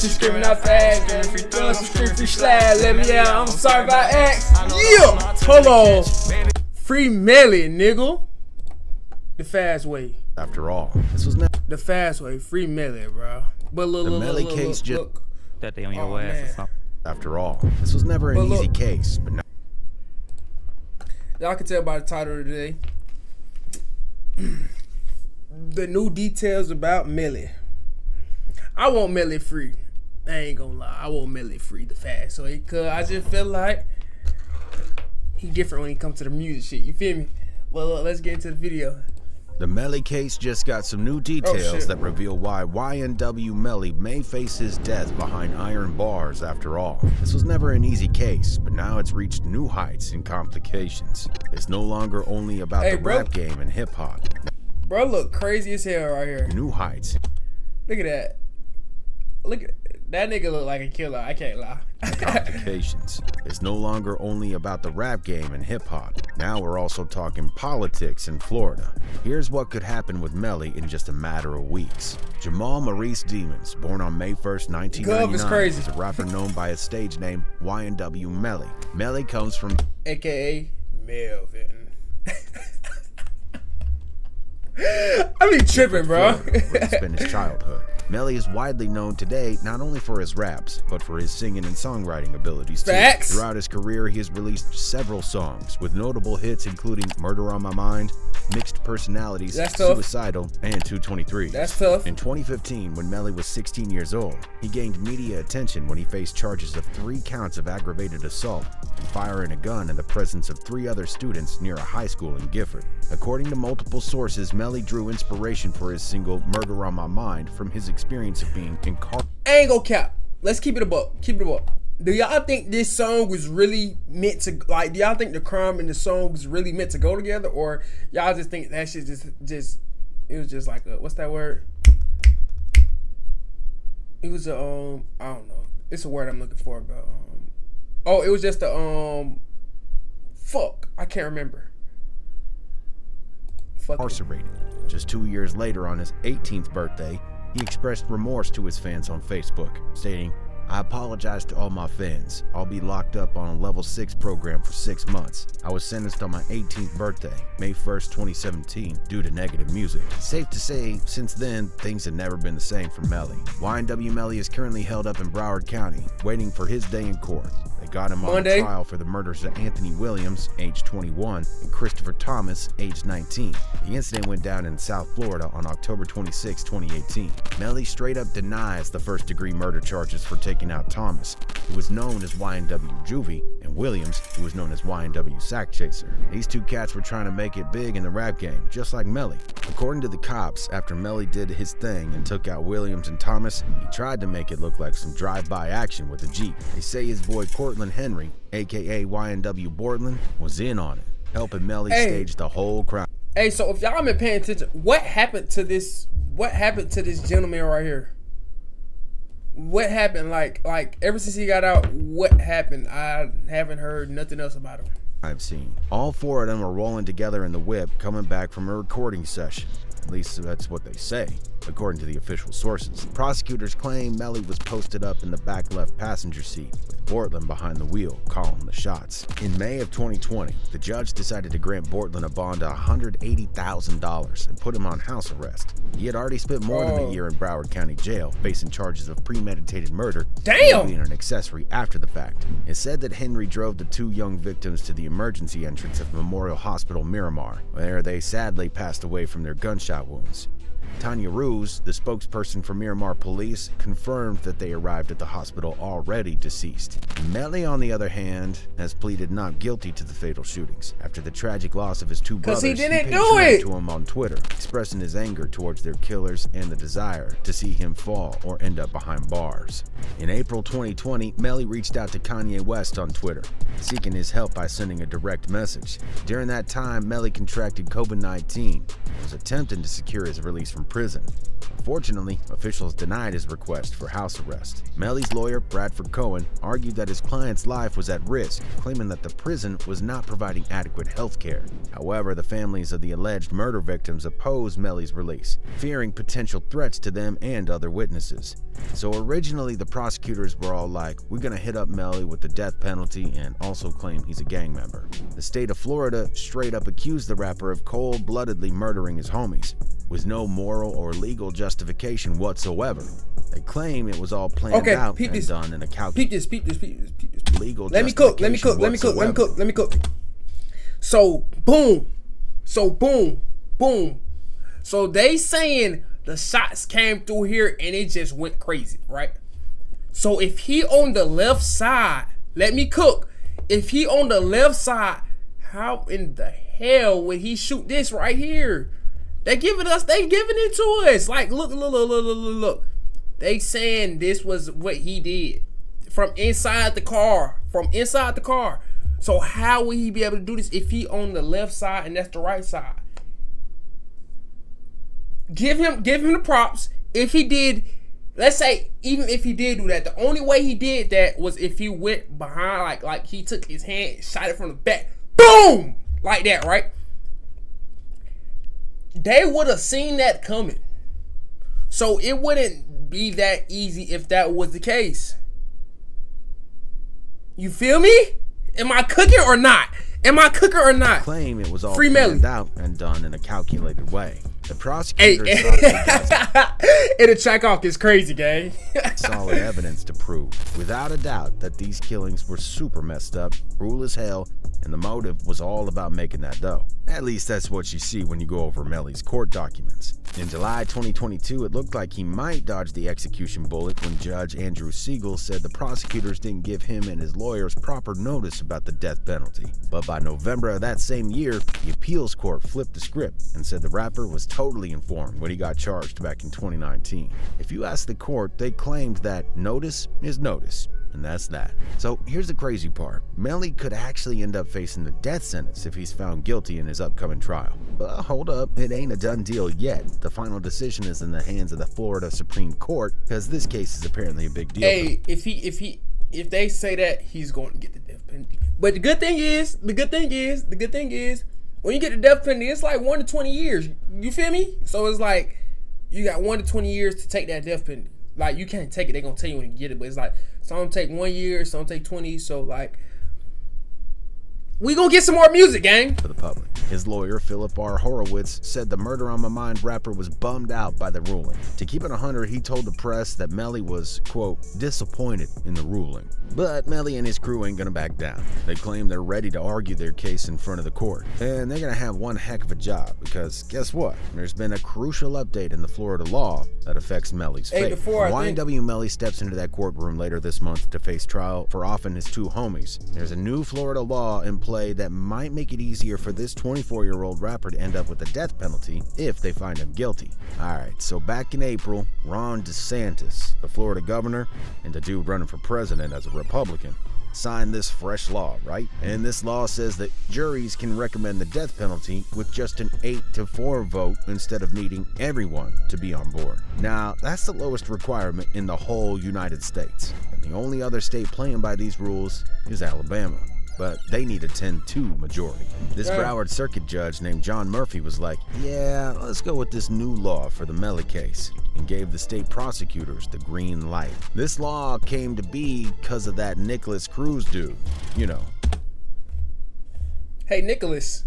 She's screaming out fast, and free throws, free slide. Let me out. I'm sorry if I ask. Yeah, hold on. Free Melly, nigga. The fast way. After all, this was not the fast way. Free Melly, bro. But look, the Melly case. Look. That day on your ass. After all, this was never an easy case, but now y'all can tell by the title of today. The new details about Melly. I want Melly free. I ain't gonna lie. I want Melly free the fast way, cause I just feel like he different when he comes to the music shit. You feel me? Well, look, let's get into the video. The Melly case just got some new details that reveal why Ynw Melly may face his death behind iron bars after all. This was never an easy case, but now it's reached new heights and complications. It's no longer only about the rap game and hip-hop. Bro, look crazy as hell right here. New heights. Look at that. Look at that nigga look like a killer. I can't lie. Complications. It's no longer only about the rap game and hip-hop. Now we're also talking politics in Florida. Here's what could happen with Melly in just a matter of weeks. Jamal Maurice Demons, born on May 1st, 1999, is a rapper known by his stage name Ynw Melly. Melly comes from AKA Melvin. I be tripping, bro. Where he spent his childhood. Melly is widely known today not only for his raps, but for his singing and songwriting abilities too. Facts. Throughout his career, he has released several songs, with notable hits including Murder on My Mind, Mixed Personalities, Suicidal, and 223. That's tough. In 2015, when Melly was 16 years old, he gained media attention when he faced charges of 3 counts of aggravated assault and firing a gun in the presence of 3 other students near a high school in Gifford. According to multiple sources, Melly drew inspiration for his single Murder on My Mind from his experience of being incarcerated. I ain't gonna cap. Let's keep it a buck. Keep it a buck. Do y'all think this song was really meant to, like, do y'all think the crime and the song was really meant to go together, or y'all just think that shit just it was just like a, what's that word? It was a I don't know. It's a word I'm looking for, but oh, it was just a fuck. I can't remember. Incarcerated. Just 2 years later, on his 18th birthday, he expressed remorse to his fans on Facebook, stating, "I apologize to all my fans. I'll be locked up on a level 6 program for 6 months. I was sentenced on my 18th birthday, May 1st, 2017, due to negative music." Safe to say, since then, things have never been the same for Melly. Ynw Melly is currently held up in Broward County, waiting for his day in court. They got him on trial for the murders of Anthony Williams, age 21, and Christopher Thomas, age 19. The incident went down in South Florida on October 26, 2018. Melly straight up denies the first-degree murder charges for taking out Thomas, who was known as Ynw Juvie, and Williams, who was known as Ynw Sack Chaser. These 2 cats were trying to make it big in the rap game, just like Melly. According to the cops, after Melly did his thing and took out Williams and Thomas, he tried to make it look like some drive-by action with a Jeep. They say his boy Cortland Henry, aka Ynw Bortland, was in on it, helping Melly stage the whole crime. Hey, so if y'all been paying attention, what happened to this gentleman right here? What happened? Like ever since he got out, what happened? I haven't heard nothing else about him. I've seen. All 4 of them are rolling together in the whip, coming back from a recording session. At least that's what they say, according to the official sources. Prosecutors claim Melly was posted up in the back left passenger seat, with Bortland behind the wheel, calling the shots. In May of 2020, the judge decided to grant Bortland a bond of $180,000 and put him on house arrest. He had already spent more than a year in Broward County Jail, facing charges of premeditated murder and being an accessory after the fact. It's said that Henry drove the 2 young victims to the emergency entrance of Memorial Hospital Miramar, where they sadly passed away from their gunshot wounds. Tanya Ruse, the spokesperson for Miramar Police, confirmed that they arrived at the hospital already deceased. Melly, on the other hand, has pleaded not guilty to the fatal shootings after the tragic loss of his 2 brothers. He didn't paid do it to him on Twitter, expressing his anger towards their killers and the desire to see him fall or end up behind bars. In April 2020, Melly reached out to Kanye West on Twitter, seeking his help by sending a direct message. During that time, Melly contracted COVID-19 and was attempting to secure his release from prison. Unfortunately, officials denied his request for house arrest. Melly's lawyer, Bradford Cohen, argued that his client's life was at risk, claiming that the prison was not providing adequate health care. However, the families of the alleged murder victims opposed Melly's release, fearing potential threats to them and other witnesses. So originally, the prosecutors were all like, we're gonna hit up Melly with the death penalty and also claim he's a gang member. The state of Florida straight up accused the rapper of cold-bloodedly murdering his homies, with no moral or legal justification whatsoever. They claim it was all planned out and done in a calculated legal Let me cook. So boom. So they saying the shots came through here and it just went crazy, right? So if he on the left side, let me cook. If he on the left side, how in the hell would he shoot this right here? They giving it to us. Like, look. They saying this was what he did from inside the car. So how would he be able to do this if he on the left side and that's the right side? Give him the props. If he did, let's say, even if he did do that, the only way he did that was if he went behind, like he took his hand, shot it from the back, boom, like that, right? They would have seen that coming. So it wouldn't be that easy if that was the case. You feel me? Am I cooking or not? Claim it was all planned out and done in a calculated way. The prosecutors and the check off is crazy, gang. Solid evidence to prove, without a doubt, that these killings were super messed up, cruel as hell, and the motive was all about making that dough. At least that's what you see when you go over Melly's court documents. In July 2022, it looked like he might dodge the execution bullet when Judge Andrew Siegel said the prosecutors didn't give him and his lawyers proper notice about the death penalty. But by November of that same year, the appeals court flipped the script and said the rapper was totally informed when he got charged back in 2019. If you ask the court, they claimed that notice is notice. And that's that. So here's the crazy part. Melly could actually end up facing the death sentence if he's found guilty in his upcoming trial. But hold up, it ain't a done deal yet. The final decision is in the hands of the Florida Supreme Court, because this case is apparently a big deal. Hey, if they say that, he's going to get the death penalty. But the good thing is, when you get the death penalty, it's like 1 to 20 years. You feel me? So it's like you got 1 to 20 years to take that death penalty. Like, you can't take it. They're going to tell you when you get it. But it's like, some take 1 year, some take 20. So, like, we going to get some more music, gang. For the public. His lawyer, Philip R. Horowitz, said the Murder on My Mind rapper was bummed out by the ruling. To keep it 100, he told the press that Melly was, quote, disappointed in the ruling. But Melly and his crew ain't gonna back down. They claim they're ready to argue their case in front of the court. And they're gonna have one heck of a job, because guess what? There's been a crucial update in the Florida law that affects Melly's fate. Ynw Melly steps into that courtroom later this month to face trial for offing his 2 homies. There's a new Florida law in play that might make it easier for this 24-year-old rapper to end up with a death penalty if they find him guilty. Alright, so back in April, Ron DeSantis, the Florida governor, and the dude running for president as a Republican, signed this fresh law, right? And this law says that juries can recommend the death penalty with just an 8-4 vote instead of needing everyone to be on board. Now, that's the lowest requirement in the whole United States. And the only other state playing by these rules is Alabama. But they need a 10-2 majority. This Broward Circuit judge named John Murphy was like, yeah, let's go with this new law for the Melly case, and gave the state prosecutors the green light. This law came to be because of that Nicholas Cruz dude, you know. Hey, Nicholas.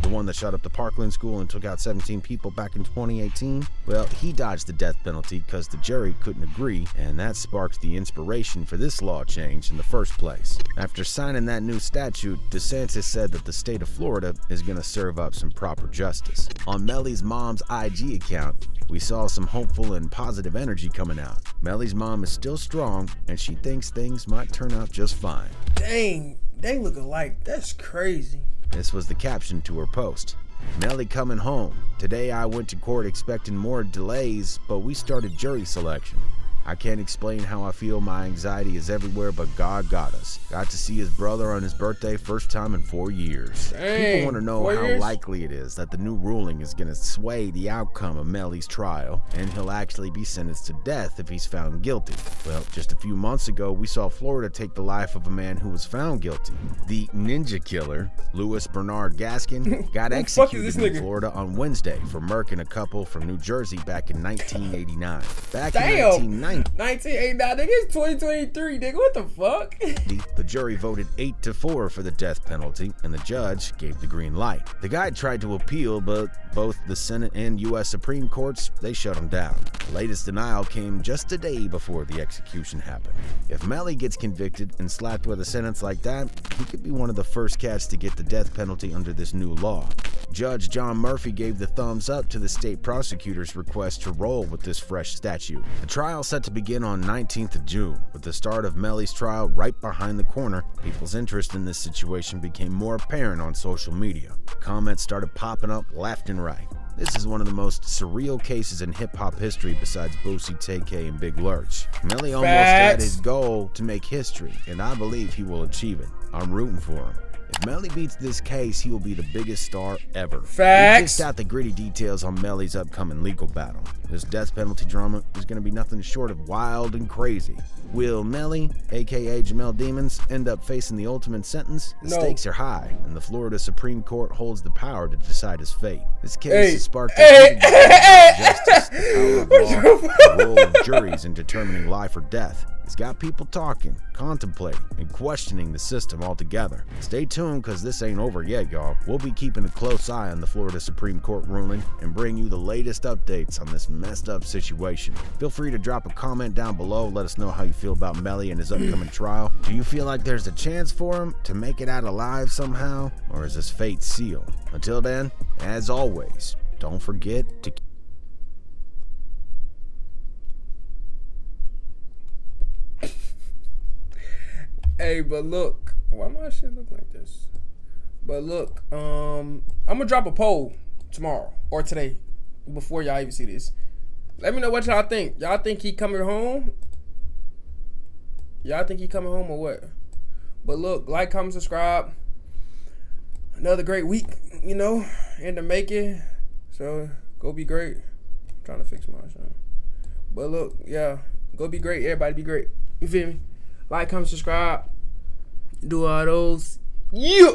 The one that shot up the Parkland school and took out 17 people back in 2018? Well, he dodged the death penalty because the jury couldn't agree, and that sparked the inspiration for this law change in the first place. After signing that new statute, DeSantis said that the state of Florida is going to serve up some proper justice. On Melly's mom's IG account, we saw some hopeful and positive energy coming out. Melly's mom is still strong, and she thinks things might turn out just fine. Dang, they look alike. That's crazy. This was the caption to her post. Melly coming home. Today I went to court expecting more delays, but we started jury selection. I can't explain how I feel. My anxiety is everywhere, but God got us. Got to see his brother on his birthday, first time in 4 years. Dang, People want to know how likely it is that the new ruling is going to sway the outcome of Melly's trial, and he'll actually be sentenced to death if he's found guilty. Well, just a few months ago, we saw Florida take the life of a man who was found guilty. The ninja killer, Louis Bernard Gaskin, got executed in Florida on Wednesday for murking a couple from New Jersey back in 1989. Back in 1989, nigga, it's 2023, nigga, what the fuck? The jury voted 8-4 for the death penalty, and the judge gave the green light. The guy tried to appeal, but both the Senate and U.S. Supreme Courts, they shut him down. The latest denial came just a day before the execution happened. If Melly gets convicted and slapped with a sentence like that, he could be one of the first cats to get the death penalty under this new law. Judge John Murphy gave the thumbs up to the state prosecutor's request to roll with this fresh statute. The trial set to begin on 19th of June. With the start of Melly's trial right behind the corner, people's interest in this situation became more apparent on social media. Comments started popping up left and right. This is one of the most surreal cases in hip-hop history besides Boosie, TK, and Big Lurch. Melly almost had his goal to make history, and I believe he will achieve it. I'm rooting for him. If Melly beats this case, he will be the biggest star ever. Facts. We just out the gritty details on Melly's upcoming legal battle. This death penalty drama is going to be nothing short of wild and crazy. Will Melly, aka Jamel Demons, end up facing the ultimate sentence? The stakes are high, and the Florida Supreme Court holds the power to decide his fate. This case has sparked justice, the power of law, the role of juries in determining life or death. It's got people talking, contemplating, and questioning the system altogether. Stay tuned, because this ain't over yet, y'all. We'll be keeping a close eye on the Florida Supreme Court ruling and bring you the latest updates on this messed up situation. Feel free to drop a comment down below. Let us know how you feel about Melly and his upcoming trial. Do you feel like there's a chance for him to make it out alive somehow? Or is his fate sealed? Until then, as always, don't forget to Hey, but look, why my shit look like this? But look, I'm gonna drop a poll tomorrow or today before y'all even see this. Let me know what y'all think. Y'all think he coming home? Y'all think he coming home or what? But look, like, comment, subscribe. Another great week, you know, in the making. So go be great. I'm trying to fix my shit. But look, yeah, go be great. Everybody be great. You feel me? Like, comment, subscribe. Do all those. Yeah.